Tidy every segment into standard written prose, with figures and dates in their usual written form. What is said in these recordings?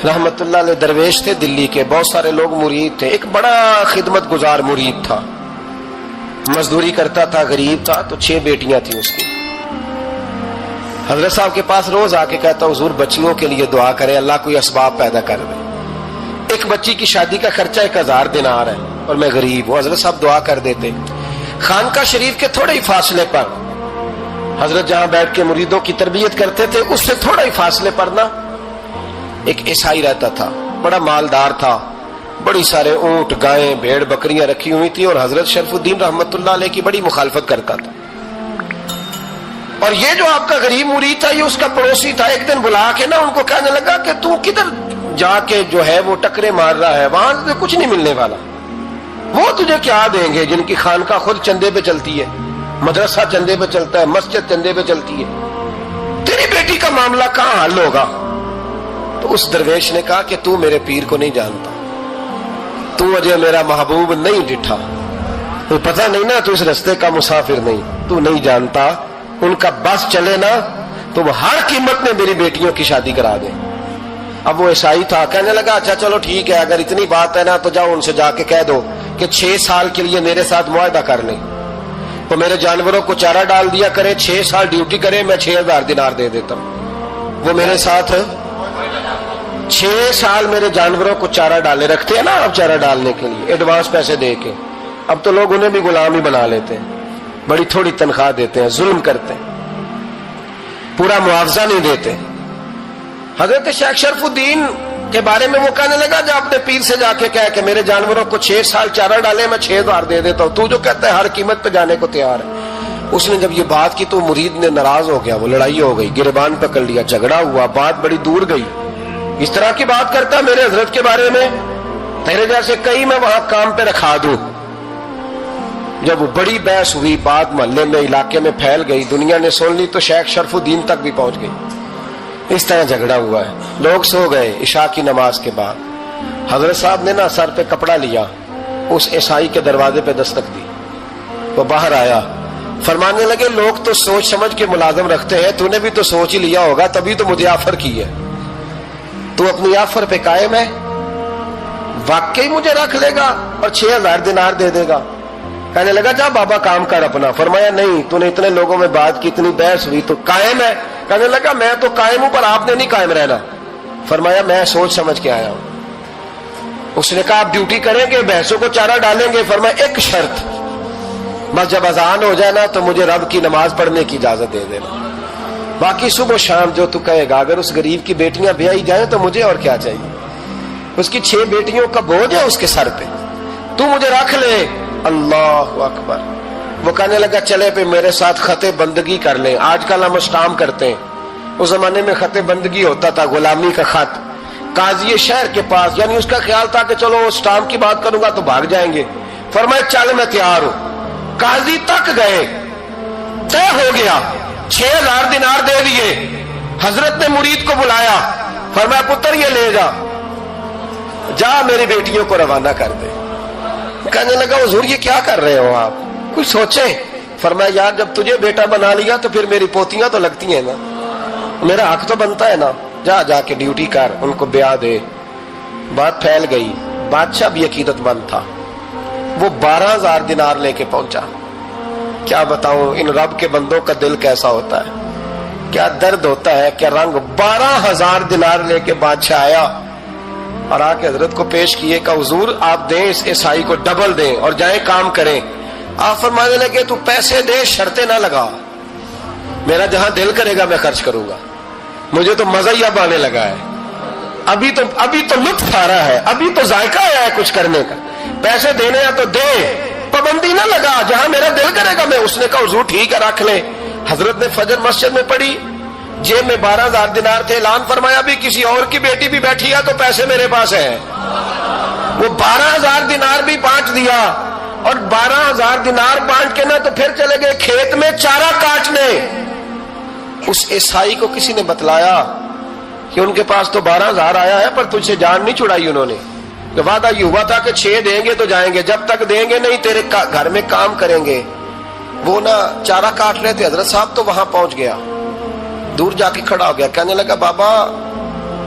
رحمت اللہ علیہ درویش تھے دلی کے، بہت سارے لوگ مرید تھے، ایک بڑا خدمت گزار مرید تھا، مزدوری کرتا تھا، غریب تھا، تو 6 بیٹیاں تھیں اس کی۔ حضرت صاحب کے پاس روز آ کے کہتا حضور بچیوں کے لیے دعا کرے، اللہ کوئی اسباب پیدا کر دے، ایک بچی کی شادی کا خرچہ 1000 دینار ہے اور میں غریب ہوں۔ حضرت صاحب دعا کر دیتے۔ خانقاہ شریف کے تھوڑے ہی فاصلے پر حضرت جہاں بیٹھ کے مریدوں کی تربیت کرتے تھے، اس سے تھوڑا ہی فاصلے پر نا ایک عیسائی رہتا تھا، بڑا مالدار تھا، بڑی سارے اونٹ، گائیں، بھیڑ، بکریاں رکھی ہوئی تھی، اور حضرت شرف الدین رحمت اللہ علیہ کی بڑی مخالفت کرتا تھا۔ اور یہ جو آپ کا غریب مرید تھا، یہ اس کا پڑوسی تھا، ایک دن بلا کے نا ان کو کہنے لگا کہ تو کدھر جا کے جو ہے وہ ٹکرے مار رہا ہے، وہاں سے کچھ نہیں ملنے والا، وہ تجھے کیا دیں گے جن کی خانقاہ خود چندے پہ چلتی ہے، مدرسہ چندے پہ چلتا ہے، مسجد چندے پہ چلتی ہے، تیری بیٹی کا معاملہ کہاں حل ہوگا؟ تو اس درویش نے کہا کہ تو میرے پیر کو نہیں جانتا، تو مجھے میرا محبوب نہیں ڈٹھا، تو پتہ نہیں نا، تو اس رستے کا مسافر نہیں، تو نہیں جانتا، ان کا بس چلے نا تو وہ ہر قیمت میں میری بیٹیوں کی شادی کرا دیں۔ اب وہ عیسائی تھا، کہنے لگا اچھا چلو ٹھیک ہے، اگر اتنی بات ہے نا تو جاؤ ان سے جا کے کہہ دو کہ 6 سال کے لیے میرے ساتھ معاہدہ کر لیں، تو میرے جانوروں کو چارہ ڈال دیا کرے، 6 سال ڈیوٹی کرے، میں 6000 دینار دے دیتا ہوں۔ وہ میرے ساتھ 6 سال میرے جانوروں کو چارہ ڈالے، رکھتے ہیں نا اب چارہ ڈالنے کے لیے ایڈوانس پیسے دے کے، اب تو لوگ انہیں بھی غلام ہی بنا لیتے ہیں، بڑی تھوڑی تنخواہ دیتے ہیں، ظلم کرتے ہیں، پورا معاوضہ نہیں دیتے۔ حضرت شیخ شرف الدین کے بارے میں وہ کہنے لگا جب اپنے پیر سے جا کے کہہ کہ میرے جانوروں کو 6 سال چارہ ڈالے، میں 6000 دے دیتا ہوں، تو جو کہتا ہے ہر قیمت پہ جانے کو تیار ہے۔ اس نے جب یہ بات کی تو مرید نے ناراض ہو گیا، وہ لڑائی ہو گئی، گریبان پکڑ لیا، جھگڑا ہوا، بات بڑی دور گئی۔ اس طرح کی بات کرتا میرے حضرت کے بارے میں، تیرے جیسے کئی میں وہاں کام پہ رکھا دوں۔ جب وہ بڑی بحث ہوئی، بات محلے میں، علاقے میں پھیل گئی، دنیا نے سن لی، تو شیخ شرف الدین تک بھی پہنچ گئی۔ اس طرح جھگڑا ہوا ہے، لوگ سو گئے عشاء کی نماز کے بعد۔ حضرت صاحب نے نا سر پہ کپڑا لیا، اس عیسائی کے دروازے پہ دستک دی، وہ باہر آیا، فرمانے لگے لوگ تو سوچ سمجھ کے ملازم رکھتے ہیں، تو نے بھی تو سوچ ہی لیا ہوگا، تبھی تو مجھے آفر کی ہے، تو اپنی آفر پہ قائم ہے، واقعی مجھے رکھ لے گا اور 6000 دینار دے دے گا؟ کہنے لگا جا بابا کام کر اپنا۔ فرمایا نہیں، تو نے اتنے لوگوں میں بات کی، اتنی بحث ہوئی، تو قائم ہے؟ کہنے لگا میں تو قائم ہوں، پر آپ نے نہیں قائم رہنا۔ فرمایا میں سوچ سمجھ کے آیا ہوں۔ اس نے کہا آپ ڈیوٹی کریں گے، بحثوں کو چارہ ڈالیں گے؟ فرمایا ایک شرط، بس جب اذان ہو جائے نا تو مجھے رب کی نماز پڑھنے کی اجازت دے دینا، باقی صبح و شام جو تو کہے گا۔ اگر اس غریب کی بیٹیاں بیائی جائیں تو مجھے اور کیا چاہیے، اس کی 6 بیٹیوں کا بوجھ ہے اس کے سر پہ، تو مجھے رکھ لے۔ اللہ اکبر۔ وہ کہنے لگا چلے پہ میرے ساتھ خط بندگی کر لیں، آج کل ہم اسٹامپ کرتے ہیں، اس زمانے میں خط بندگی ہوتا تھا، غلامی کا خط، قاضی شہر کے پاس، یعنی اس کا خیال تھا کہ چلو اسٹامپ کی بات کروں گا تو بھاگ جائیں گے۔ فرمایا چل میں تیار ہوں۔ قاضی تک گئے، طے ہو گیا، 6000 دینار دے دیے۔ حضرت نے مرید کو بلایا، فرمایا پتر یہ لے جا، جا میری بیٹیوں کو روانہ کر دے۔ کہنے لگا حضور یہ کیا کر رہے ہو آپ، کچھ سوچیں؟ فرمایا یار جب تجھے بیٹا بنا لیا تو پھر میری پوتیاں تو لگتی ہیں نا، میرا حق تو بنتا ہے نا، جا کے ڈیوٹی کر، ان کو بیاہ دے۔ بات پھیل گئی، بادشاہ بھی عقیدت مند تھا، وہ 12000 دینار لے کے پہنچا۔ کیا بتاؤں ان رب کے بندوں کا دل کیسا ہوتا ہے، کیا درد ہوتا ہے، کیا رنگ۔ 12000 دینار لے کے بادشاہ آیا اور آ کے حضرت کو پیش کیے کہ حضور آپ دیں اس عیسائی کو ڈبل دیں اور جائیں کام کریں۔ آپ فرمانے لگے تو پیسے دے، شرطیں نہ لگا، میرا جہاں دل کرے گا میں خرچ کروں گا، مجھے تو مزہ ہی اب آنے لگا ہے، ابھی تو لطف آ رہا ہے، ابھی تو ذائقہ آیا ہے کچھ کرنے کا، پیسے دینے ہیں تو دے، پابندی نہ لگا، جہاں میرا دل کرے گا میں۔ اس نے کہا حضور ٹھیک ہے رکھ لے۔ حضرت نے فجر مسجد میں پڑھی، جیب میں 12000 دینار تھے، اعلان فرمایا بھی کسی اور کی بیٹی بھی بیٹھی ہے تو پیسے میرے پاس ہیں۔ وہ 12000 دینار بھی بانٹ دیا، اور 12000 دینار بانٹ کے نا تو پھر چلے گئے کھیت میں چارہ کاٹنے۔ اس عیسائی کو کسی نے بتلایا کہ ان کے پاس تو 12000 آیا ہے، پر تجھ سے جان نہیں چھڑائی انہوں نے، کہ وعدہ یہ ہوا تھا کہ 6 دیں گے تو جائیں گے، جب تک دیں گے نہیں تیرے گھر میں کام کریں گے۔ وہ نا چارہ کاٹ رہے تھے، حضرت صاحب تو وہاں پہنچ گیا، دور جا کے کھڑا ہو گیا، کہنے لگا بابا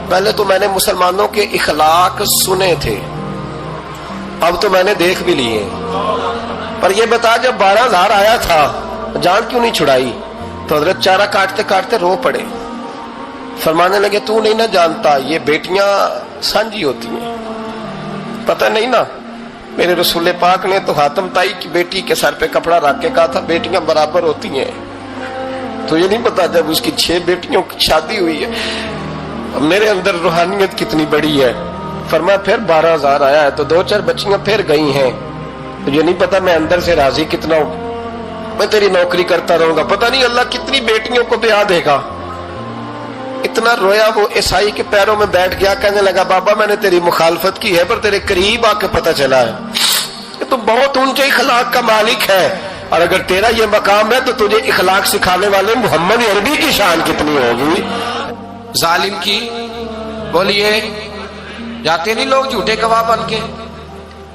پہلے تو میں نے مسلمانوں کے اخلاق سنے تھے، اب تو میں نے دیکھ بھی لیے، پر یہ بتا جب 12,000 آیا تھا جان کیوں نہیں چھڑائی؟ تو حضرت چارہ کاٹتے کاٹتے رو پڑے، فرمانے لگے تو نہیں نہ جانتا یہ بیٹیاں سانجی ہوتی ہیں، پتہ نہیں نا؟ میرے رسول پاک نے تو حاتم تائی کی بیٹی کے سر پہ کپڑا رکھ کے کہا تھا بیٹیاں برابر ہوتی ہیں، تو یہ نہیں پتا جب اس کی 6 بیٹیوں کی شادی ہوئی ہے میرے اندر روحانیت کتنی بڑی ہے۔ فرمایا پھر 12,000 آیا ہے تو 2-4 بچیاں پھر گئی ہیں، تو یہ نہیں پتا میں اندر سے راضی کتنا ہوں، میں تیری نوکری کرتا رہوں گا، پتہ نہیں اللہ کتنی بیٹیوں کو بیاہ دے گا۔ اتنا رویا وہ عیسائی کے پیروں میں بیٹھ گیا، کہنے لگا بابا میں نے تیری مخالفت کی ہے پر تیرے قریب آ کے پتہ چلا ہے کہ تو بہت اونچے اخلاق کا مالک ہے، اور اگر تیرا یہ مقام ہے تو تجھے اخلاق سکھانے والے محمد عربی کی شان کتنی ہوگی۔ ظالم کی بولیے جاتے نہیں لوگ جھوٹے گواہ بن کے،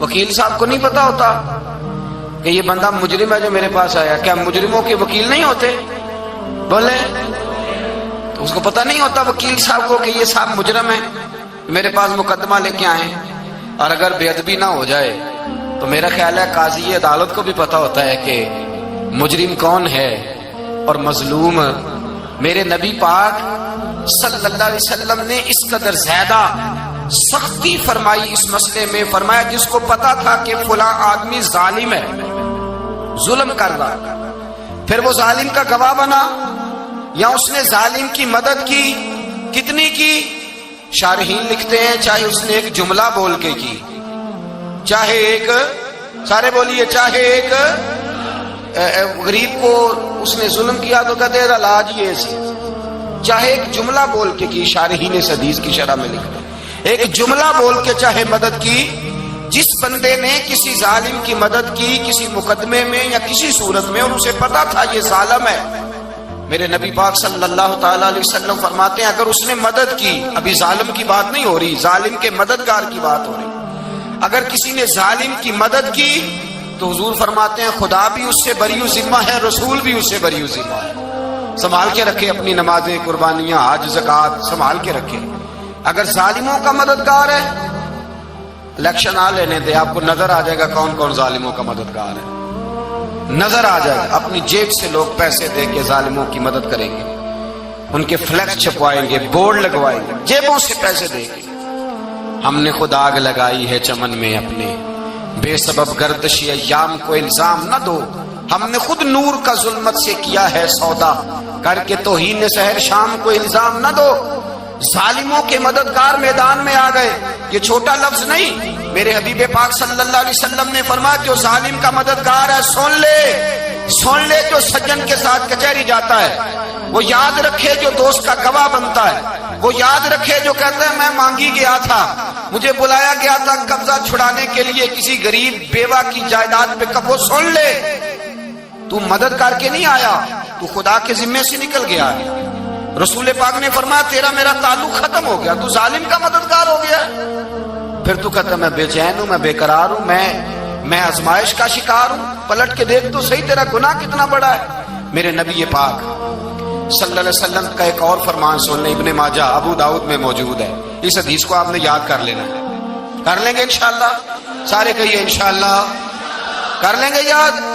وکیل صاحب کو نہیں پتا ہوتا کہ یہ بندہ مجرم ہے جو میرے پاس آیا، کیا مجرموں کے وکیل نہیں ہوتے؟ بولے تو اس کو پتہ نہیں ہوتا وکیل صاحب کو کہ یہ صاحب مجرم ہے، میرے پاس مقدمہ لے کے آئے، اور اگر بے ادبی نہ ہو جائے تو میرا خیال ہے قاضی عدالت کو بھی پتا ہوتا ہے کہ مجرم کون ہے اور مظلوم۔ میرے نبی پاک صلی اللہ علیہ وسلم نے اس قدر زیادہ سختی فرمائی اس مسئلے میں، فرمایا جس کو پتا تھا کہ فلاں آدمی ظالم ہے، ظلم کر رہا، پھر وہ ظالم کا گواہ بنا یا اس نے ظالم کی مدد کی، کتنی کی؟ شارحین لکھتے ہیں چاہے اس نے ایک جملہ بول کے کی، چاہے ایک، سارے بولیے، چاہے ایک غریب کو اس نے ظلم کیا تو کہتے ہیں علاج یہ سی، چاہے ایک جملہ بول کے کی، شارحین اس حدیث کی شرح میں لکھتے ہیں ایک جملہ بول کے چاہے مدد کی، جس بندے نے کسی ظالم کی مدد کی کسی مقدمے میں یا کسی صورت میں اور اسے پتا تھا یہ ظالم ہے، میرے نبی پاک صلی اللہ تعالی علیہ وسلم فرماتے ہیں اگر اس نے مدد کی، ابھی ظالم کی بات نہیں ہو رہی، ظالم کے مددگار کی بات ہو رہی، اگر کسی نے ظالم کی مدد کی تو حضور فرماتے ہیں خدا بھی اس سے بری ذمہ ہے، رسول بھی اس سے بری ذمہ ہے۔ سنبھال کے رکھے اپنی نمازیں، قربانیاں، حج، زکوٰۃ سنبھال کے رکھے۔ اگر ظالموں کا مددگار ہے، الیکشن آ لینے دے، آپ کو نظر آ جائے گا کون کون ظالموں کا مددگار ہے، نظر آ جائے گا۔ اپنی جیب سے لوگ پیسے دے کے ظالموں کی مدد کریں گے، ان کے فلیکس چھپوائیں گے، بورڈ لگوائیں گے، جیبوں سے پیسے دے گے۔ ہم نے خود آگ لگائی ہے چمن میں اپنے، بے سبب گردشی ایام کو الزام نہ دو، ہم نے خود نور کا ظلمت سے کیا ہے سودا، کر کے توہین سحر شام کو الزام نہ دو۔ ظالموں کے مددگار میدان میں آ گئے، یہ چھوٹا لفظ نہیں، میرے حبیب پاک صلی اللہ علیہ وسلم نے فرمایا جو ظالم کا مددگار ہے سن لے جو سجن کے ساتھ کچہری جاتا ہے، وہ یاد رکھے جو دوست کا گواہ بنتا ہے، وہ یاد رکھے جو کہتا ہے میں مانگی گیا تھا، مجھے بلایا گیا تھا قبضہ چھڑانے کے لیے کسی غریب بیوہ کی جائیداد پہ، کب وہ سن لے تو مدد کر کے نہیں آیا، تو خدا کے ذمے سے نکل گیا ہے۔ رسول پاک نے فرمایا تیرا میرا تعلق ختم ہو گیا، تو ظالم کا مددگار ہو گیا، پھر تو کہتا میں بے چین ہوں، میں بے قرار ہوں، میں آزمائش کا شکار ہوں، پلٹ کے دیکھ تو صحیح تیرا گناہ کتنا بڑا ہے۔ میرے نبی پاک صلی اللہ علیہ وسلم کا ایک اور فرمان سن لیں، ابن ماجہ ابو داؤد میں موجود ہے، اس حدیث کو آپ نے یاد کر لینا ہے، کر لیں گے انشاءاللہ، سارے کہیے انشاءاللہ، کر لیں گے یاد۔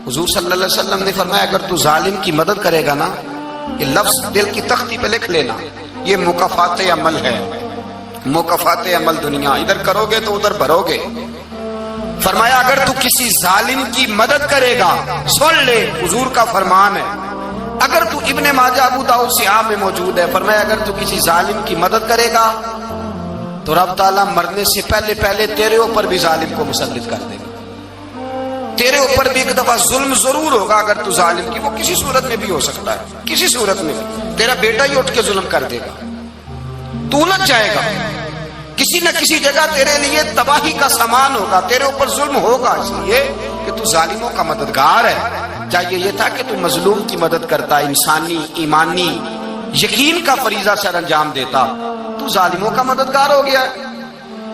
حضور صلی اللہ علیہ وسلم نے فرمایا اگر تو ظالم کی مدد کرے گا نا، یہ لفظ دل کی تختی پہ لکھ لینا، یہ مکافات عمل ہے، مکافات عمل دنیا، ادھر کرو گے تو ادھر بھرو گے۔ فرمایا اگر تو کسی ظالم کی مدد کرے گا، سن لے حضور کا فرمان ہے، اگر تو ابن ماجہ ابو داؤد سیاہ میں موجود ہے، فرمایا اگر تو کسی ظالم کی مدد کرے گا تو رب تعالیٰ مرنے سے پہلے تیرے اوپر بھی ظالم کو مسلط کر دے گا، تیرے اوپر بھی ایک دفعہ ظلم ضرور ہوگا اگر تو ظالم کی، وہ کسی صورت میں بھی ہو سکتا ہے، کسی صورت میں تیرا بیٹا ہی اٹھ کے ظلم کر دے گا، تو الجھ جائے گا، کسی نہ کسی جگہ تیرے لیے تباہی کا سامان ہوگا، تیرے اوپر ظلم ہوگا، اس لیے کہ تو ظالموں کا مددگار ہے۔ چاہیے یہ تھا کہ تو مظلوم کی مدد کرتا، انسانی ایمانی یقین کا فریضہ سر انجام دیتا، تو ظالموں کا مددگار ہو گیا۔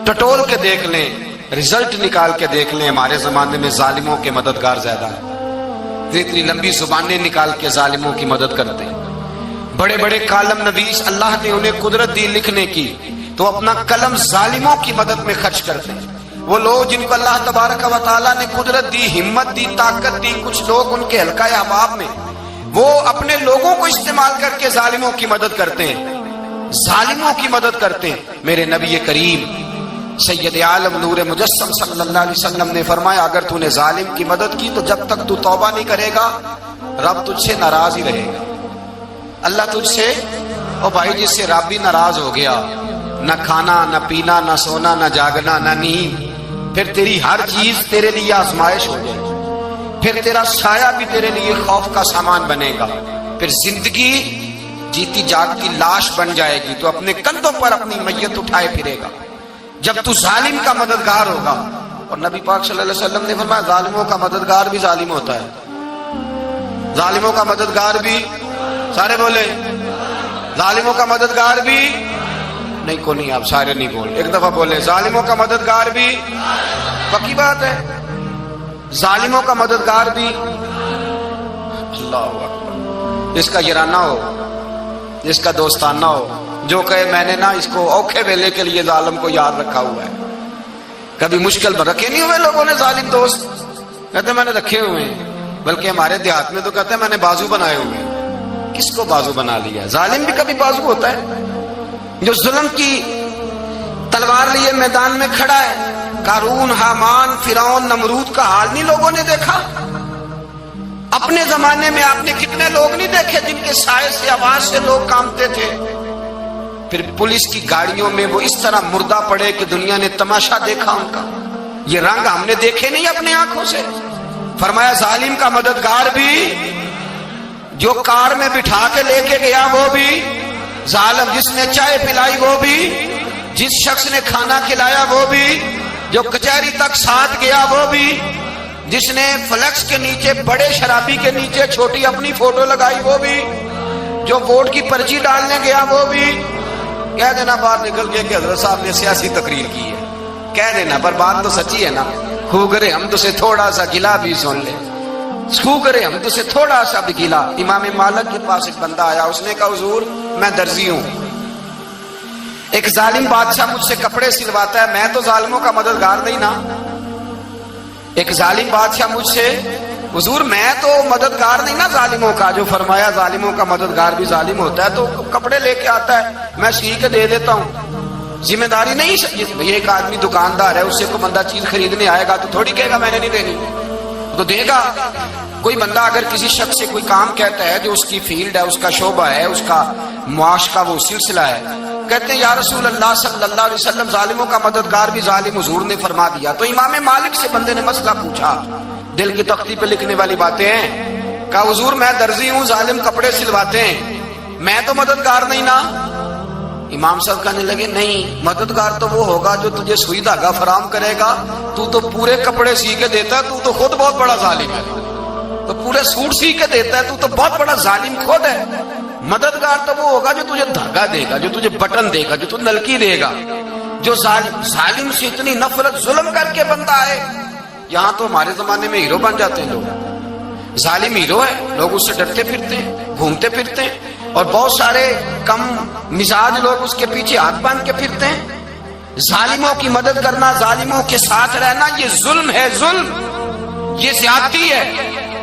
ٹٹول کے دیکھ لیں، رزلٹ نکال کے دیکھ لیں، ہمارے زمانے میں ظالموں کے مددگار زیادہ ہیں، اتنی لمبی زبانیں نکال کے ظالموں کی مدد کرتے ہیں، بڑے بڑے کالم نویس اللہ نے انہیں قدرت دی لکھنے کی، تو اپنا قلم ظالموں کی مدد میں خرچ کرتے ہیں۔ وہ لوگ جن کو اللہ تبارک و تعالیٰ نے قدرت دی، ہمت دی، طاقت دی، کچھ لوگ ان کے حلقہ احباب میں، وہ اپنے لوگوں کو استعمال کر کے ظالموں کی مدد کرتے ہیں، ظالموں کی مدد کرتے ہیں۔ میرے نبی کریم سید عالم نور مجسم صلی اللہ علیہ وسلم نے فرمایا، اگر تو نے ظالم کی مدد کی تو جب تک تو توبہ نہیں کرے گا رب تجھ سے ناراض ہی رہے گا۔ اللہ تجھ سے، او بھائی جس سے رب بھی ناراض ہو گیا، نہ کھانا نہ پینا نہ سونا نہ جاگنا نہ نیند، پھر تیری ہر چیز تیرے لیے آزمائش ہو جائے گی، پھر تیرا سایہ بھی تیرے لیے خوف کا سامان بنے گا، پھر زندگی جیتی جاگتی لاش بن جائے گی، تو اپنے کندھوں پر اپنی میت اٹھائے پھرے گا جب تو ظالم کا مددگار ہوگا۔ اور نبی پاک صلی اللہ علیہ وسلم نے فرمایا، ظالموں کا مددگار بھی ظالم ہوتا ہے، ظالموں کا مددگار بھی، سارے بولے، ظالموں کا مددگار بھی نہیں، کو نہیں، آپ سارے نہیں بولے، ایک دفعہ بولے، ظالموں کا مددگار بھی، پکی بات ہے، ظالموں کا مددگار بھی۔ اللہ اکبر، جس کا یارانہ ہو، جس کا دوستانہ ہو، جو کہے میں نے نا اس کو اوکھے ویلے کے لیے ظالم کو یاد رکھا ہوا ہے۔ کبھی مشکل میں رکھے نہیں ہوئے لوگوں نے ظالم دوست، کہتے میں نے رکھے ہوئے ہیں، بلکہ ہمارے دیہات میں تو کہتے ہیں میں نے بازو بنائے ہوئے ہیں۔ کس کو بازو بنا لیا؟ ظالم بھی کبھی بازو ہوتا ہے، جو ظلم کی تلوار لیے میدان میں کھڑا ہے۔ قارون، حامان، فرعون، نمرود کا حال نہیں لوگوں نے دیکھا؟ اپنے زمانے میں آپ نے کتنے لوگ نہیں دیکھے جن کے سائے سے، آواز سے لوگ کانپتے تھے؟ پھر پولیس کی گاڑیوں میں وہ اس طرح مردہ پڑے کہ دنیا نے تماشا دیکھا ان کا۔ یہ رنگ ہم نے دیکھے نہیں اپنے آنکھوں سے۔ فرمایا ظالم کا مددگار بھی، جو کار میں بٹھا کے لے کے گیا وہ بھی ظالم، جس نے چائے پلائی وہ بھی، جس شخص نے کھانا کھلایا وہ بھی، جو کچہری تک ساتھ گیا وہ بھی، جس نے فلیکس کے نیچے، بڑے شرابی کے نیچے چھوٹی اپنی فوٹو لگائی وہ بھی، جو ووٹ کی پرچی ڈالنے گیا وہ بھی۔ کہہ دینا باہر نکل کے کہ حضرت صاحب نے سیاسی تقریر کی ہے، کہہ دینا، پر بات تو سچی ہے نا۔ خو کرے ہم تو سے تھوڑا سا گلا بھی سن لے، خو کرے ہم تو سے تھوڑا سا بھی گلا۔ امام مالک کے پاس ایک بندہ آیا، اس نے کہا حضور میں درزی ہوں، ایک ظالم بادشاہ مجھ سے کپڑے سلواتا ہے، میں تو ظالموں کا مددگار نہیں نا۔ ایک ظالم بادشاہ مجھ سے، حضور میں تو مددگار نہیں نا ظالموں کا، جو فرمایا ظالموں کا مددگار بھی ظالم ہوتا ہے، تو کپڑے لے کے آتا ہے میں سی کے دے دیتا ہوں، ذمہ داری نہیں۔ ایک آدمی دکاندار ہے، اس سے کوئی بندہ چیز خریدنے آئے گا تو تھوڑی کہے گا میں نے نہیں دینی، تو دے گا۔ کوئی بندہ اگر کسی شخص سے کوئی کام کہتا ہے جو اس کی فیلڈ ہے، اس کا شعبہ ہے، اس کا معاش کا وہ سلسلہ ہے، کہتے ہیں یا رسول اللہ صلی اللہ علیہ وسلم ظالموں کا مددگار بھی ظالم، حضور نے فرما دیا۔ تو امام مالک سے بندے نے مسئلہ پوچھا، دل کی تختی پہ لکھنے والی باتیں ہیں، کہا حضور میں درزی ہوں، ظالم کپڑے سلواتے ہیں، میں تو مددگار نہیں نا۔ امام صاحب کہنے لگے نہیں، مددگار تو وہ ہوگا جو تجھے سوئی دھاگا فراہم کرے گا، تو تو پورے کپڑے سی کے دیتا ہے، تو تو خود بہت بڑا ظالم ہے، تو پورے سوٹ سی کے دیتا ہے، تو تو بہت بڑا ظالم خود ہے۔ مددگار تو وہ ہوگا جو تجھے دھاگا دے گا، جو تجھے بٹن دے گا، جو تجھے نلکی دے گا۔ جو ظالم سے اتنی نفرت ظلم کر کے بنتا ہے، یہاں تو ہمارے زمانے میں ہیرو بن جاتے ہیں لوگ، ظالم ہیرو ہے، لوگ اس سے ڈرتے پھرتے ہیں، گھومتے پھرتے ہیں، اور بہت سارے کم مزاج لوگ اس کے پیچھے ہاتھ باندھ کے پھرتے ہیں۔ ظالموں کی مدد کرنا، ظالموں کے ساتھ رہنا، یہ ظلم ہے، ظلم، یہ زیادتی ہے۔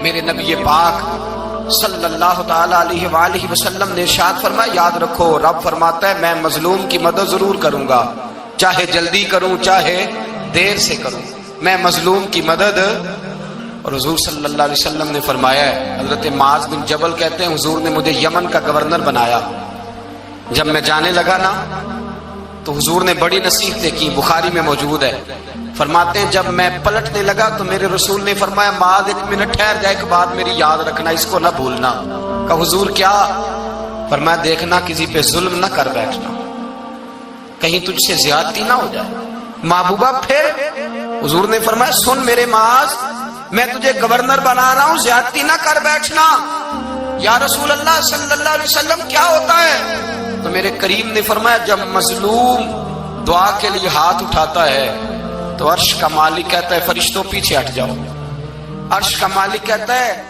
میرے نبی پاک صلی اللہ تعالی علیہ وآلہ وسلم نے ارشاد فرمایا، یاد رکھو رب فرماتا ہے میں مظلوم کی مدد ضرور کروں گا، چاہے جلدی کروں چاہے دیر سے کروں، میں مظلوم کی مدد۔ اور حضور صلی اللہ علیہ وسلم نے فرمایا ہے، حضرت معاذ بن جبل کہتے ہیں حضور نے مجھے یمن کا گورنر بنایا، جب میں جانے لگا نا تو حضور نے بڑی نصیحتیں کی، بخاری میں موجود ہے، فرماتے ہیں جب میں پلٹنے لگا تو میرے رسول نے فرمایا معاذ ایک منٹ ٹھہر جا، ایک بات میری یاد رکھنا، اس کو نہ بھولنا۔ کہا حضور کیا؟ فرمایا دیکھنا کسی پہ ظلم نہ کر بیٹھنا، کہیں تجھ سے زیادتی نہ ہو جائے۔ محبوبہ پھر حضور نے فرمایا سن میرے معاذ، میں تجھے گورنر بنا رہا ہوں، زیادتی نہ کر بیٹھنا۔ یا رسول اللہ صلی اللہ علیہ وسلم کیا ہوتا ہے؟ تو میرے کریم نے فرمایا جب مظلوم دعا کے لیے ہاتھ اٹھاتا ہے تو عرش کا مالک کہتا ہے فرشتوں پیچھے ہٹ جاؤ، عرش کا مالک کہتا ہے